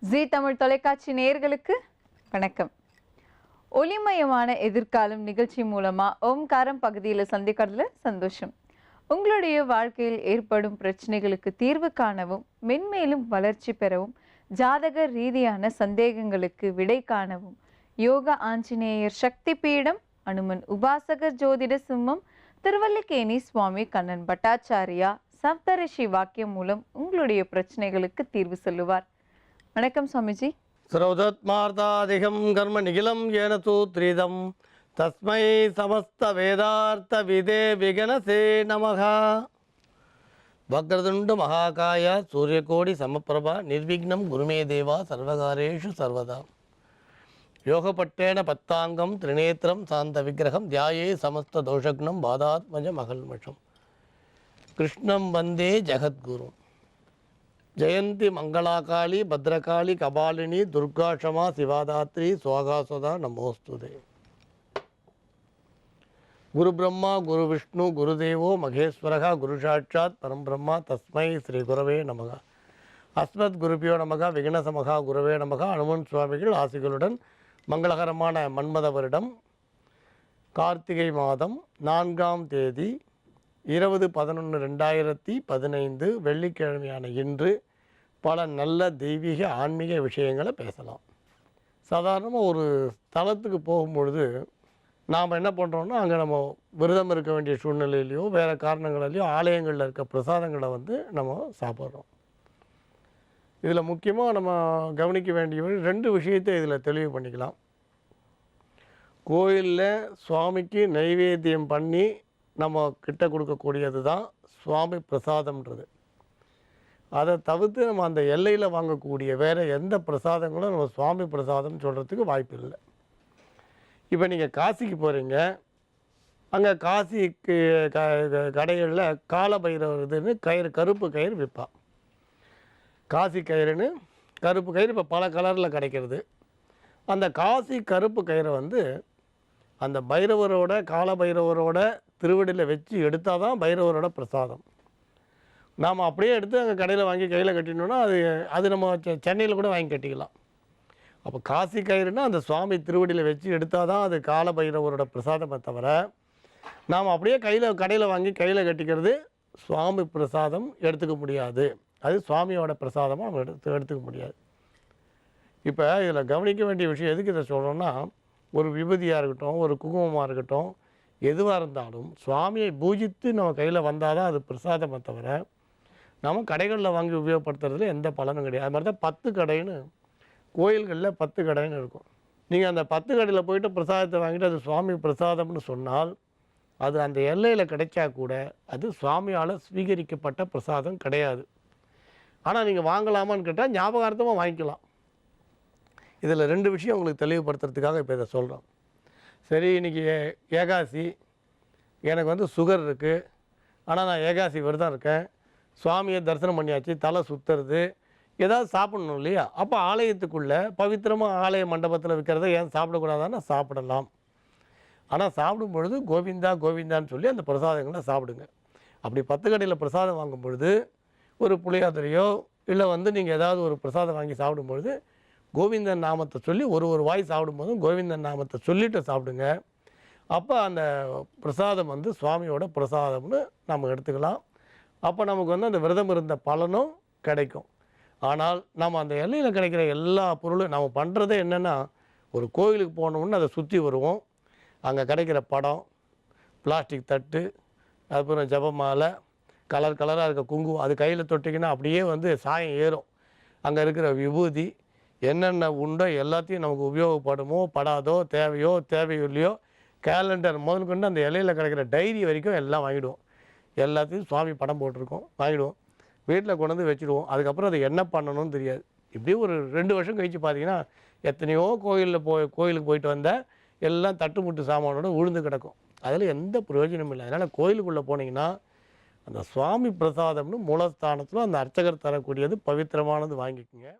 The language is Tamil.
ஜீ தமிழ் தொலைக்காட்சி நேயர்களுக்கு வணக்கம். ஒளிமயமான எதிர்காலம் நிகழ்ச்சி மூலமா ஓம்காரம் பகுதியில் சந்திக்கிறதுல சந்தோஷம். உங்களுடைய வாழ்க்கையில் ஏற்படும் பிரச்சனைகளுக்கு தீர்வு காணவும், மென்மேலும் வளர்ச்சி பெறவும், ஜாதக ரீதியான சந்தேகங்களுக்கு விடை காணவும் யோக ஆஞ்சநேயர் சக்தி பீடம், அனுமன் உபாசகர் ஜோதிட சிம்மம், திருவல்லிக்கேணி சுவாமி கண்ணன் பட்டாச்சாரியா சப்தரிஷி வாக்கியம் மூலம் உங்களுடைய பிரச்சனைகளுக்கு தீர்வு சொல்லுவார். வணக்கம் சுவாமிஜி. ஸ்ரௌதத்மார்த்தாதிகம் கர்ம நிகிலம் ஏன சூத்ரிதம் தஸ்மை சமஸ்த வேதார்த்த விதே விகனசே நமஹ. வக்ரதுண்ட மகாகாய சூரியகோடி சமப்பிரபா நிர்விக்னம் குருமே தேவா சர்வகாரேஷு சர்வதா. யோகப்பட்டேன பத்தாங்கம் திரிநேத்திரம் சாந்த விக்கிரகம் தியாயே சமஸ்த தோஷக்னம் பாதாத்மஜ மகல்மஷம் கிருஷ்ணம் வந்தே ஜெகத்குரு. ஜெயந்தி மங்களாகாளி பத்ரகாளி கபாலினி துர்காஷமா சிவாதாத்ரி சுவாகாசதா நமோஸ்துதே. குரு பிரம்மா குரு விஷ்ணு குருதேவோ மகேஸ்வரகா குரு சாட்சாத் பரம்பிரம்மா தஸ்மை ஸ்ரீ குரவே நமக. அஸ்மத் குருபியோ நமக விக்னசமகா குரவே நமக. அனுமன் சுவாமிகள் ஆசிகளுடன் மங்களகரமான மன்மத வருடம் கார்த்திகை மாதம் 4ஆம் தேதி 20/11/2015 வெள்ளிக்கிழமையான இன்று பல நல்ல தெய்வீக ஆன்மீக விஷயங்களை பேசலாம். சாதாரணமாக ஒரு ஸ்தலத்துக்கு போகும்பொழுது நாம் என்ன பண்ணுறோன்னா, அங்கே நம்ம விரதம் இருக்க வேண்டிய சூழ்நிலையிலையோ வேறு காரணங்களாலேயோ ஆலயங்களில் இருக்க பிரசாதங்களை நம்ம சாப்பிட்றோம். இதில் முக்கியமாக நம்ம கவனிக்க வேண்டிய 2 விஷயத்தை இதில் தெளிவு பண்ணிக்கலாம். கோயிலில் சுவாமிக்கு நைவேத்தியம் பண்ணி நம்ம கிட்ட கொடுக்கக்கூடியது தான் சுவாமி பிரசாதம்ன்றது. அதை தவிர்த்து நம்ம அந்த எல்லையில் வாங்கக்கூடிய வேறு எந்த பிரசாதங்களும் நம்ம சுவாமி பிரசாதம் சொல்கிறதுக்கு வாய்ப்பு இல்லை. இப்போ நீங்கள் காசிக்கு போகிறீங்க, அங்கே காசிக்கு கடைகளில் காலபைரவர் இதுன்னு கருப்பு கயிறு விற்பான். காசி கயிறுன்னு கருப்பு கயிறு இப்போ பல கலரில் கிடைக்கிறது. அந்த காசி கருப்பு கயிறை அந்த பைரவரோட காலபைரவரோட திருவடியில் வச்சு எடுத்தால் தான் பைரவரோட பிரசாதம். நாம் அப்படியே எடுத்து அங்கே கடையில் வாங்கி கையில் கட்டினோன்னா அது நம்ம சென்னையில் கூட வாங்கி கட்டிக்கலாம். அப்போ காசி கயிறுனா அந்த சுவாமி திருவடியில் வச்சு எடுத்தால் தான் அது காலபைரவரோட பிரசாதமே தவிர நாம் அப்படியே கடையில் வாங்கி கையில் கட்டிக்கிறது சுவாமி பிரசாதம் எடுத்துக்க முடியாது. அது சுவாமியோட பிரசாதமாக நம்ம எடுத்துக்க முடியாது. இப்போ இதில் கவனிக்க வேண்டிய விஷயம் எதுக்கு இதை சொல்கிறோன்னா, ஒரு விபூதியாக இருக்கட்டும், ஒரு குங்குமமாக இருக்கட்டும், எதுவாக இருந்தாலும் சுவாமியை பூஜித்து நம்ம கையில் வந்தால் தான் அது பிரசாதமே தவிர நம்ம கடைகளில் வாங்கி உபயோகப்படுத்துறதுல எந்த பலனும் கிடையாது. அது மாதிரி தான் 10 கடைன்னு கோயில்களில் 10 கடைன்னு இருக்கும். நீங்கள் அந்த 10 கடையில் போய்ட்டு பிரசாதத்தை வாங்கிட்டு அது சுவாமி பிரசாதம்னு சொன்னால் அது அந்த எல்லையில் கிடைச்சா கூட அது சுவாமியால் ஸ்வீகரிக்கப்பட்ட பிரசாதம் கிடையாது. ஆனால் நீங்கள் வாங்கலாமான்னு கேட்டால் ஞாபகார்த்தமாக வாங்கிக்கலாம். இதில் 2 விஷயம் உங்களுக்கு தெளிவுபடுத்துறதுக்காக இப்போ இதை சொல்கிறோம். சரி, இன்றைக்கி ஏகாசி, எனக்கு சுகர் இருக்குது, ஆனால் நான் ஏகாசி விரதம் இருக்கேன், சுவாமியை தரிசனம் பண்ணியாச்சு, தலை சுற்றுறது, ஏதாவது சாப்பிடணும் இல்லையா? அப்போ ஆலயத்துக்குள்ளே பவித்திரமாக ஆலய மண்டபத்தில் விற்கிறத ஏன் சாப்பிடக்கூடாதான்னு சாப்பிடலாம். ஆனால் சாப்பிடும் பொழுது கோவிந்தா கோவிந்தான்னு சொல்லி அந்த பிரசாதங்களை சாப்பிடுங்க. அப்படி 10 கடையில் பிரசாதம் வாங்கும் பொழுது ஒரு புளியோதரையோ இல்லை நீங்கள் ஏதாவது ஒரு பிரசாதம் வாங்கி சாப்பிடும்பொழுது கோவிந்தன் நாமத்தை சொல்லி ஒரு வாய் சாப்பிடும்போதும் கோவிந்தன் நாமத்தை சொல்லிட்டு சாப்பிடுங்க. அப்போ அந்த பிரசாதம் சுவாமியோட பிரசாதம்னு நம்ம எடுத்துக்கலாம். அப்போ நமக்கு அந்த விரதம் இருந்த பலனும் கிடைக்கும். ஆனால் நம்ம அந்த எல்லையில் கிடைக்கிற எல்லா பொருளும் நம்ம பண்ணுறதே என்னென்னா, ஒரு கோயிலுக்கு போனோம்னு அதை சுற்றி வருவோம். அங்கே கிடைக்கிற படம், பிளாஸ்டிக் தட்டு, அதுக்கப்புறம் ஜபமாலை, கலர் கலராக இருக்க குங்குமம், அது கையில் தொட்டிங்கன்னா அப்படியே சாயம் ஏறும். அங்கே இருக்கிற விபூதி, என்னென்ன உண்டோ எல்லாத்தையும் நமக்கு உபயோகப்படுமோ படாதோ தேவையோ தேவையில்லையோ கேலண்டர் முதல் கொண்டு அந்த இலையில் கிடைக்கிற டைரி வரைக்கும் எல்லாம் வாங்கிடுவோம். எல்லாத்தையும் சுவாமி படம் போட்டிருக்கோம் வாங்கிடுவோம், வீட்டில் கொண்டு வச்சுடுவோம். அதுக்கப்புறம் அதை என்ன பண்ணணும்னு தெரியாது. இப்படி ஒரு 2 வருஷம் கழித்து பார்த்தீங்கன்னா எத்தனையோ கோயிலுக்கு போயிட்டு வந்தால் எல்லாம் தட்டுமுட்டு சாமானோட உழுந்து கிடக்கும். அதில் எந்த பிரயோஜனமும் இல்லை. அதனால் கோயிலுக்குள்ளே போனீங்கன்னா அந்த சுவாமி பிரசாதம்னு மூலஸ்தானத்தில் அந்த அர்ச்சகர் தரக்கூடியது பவித்திரமானது வாங்கிக்கோங்க.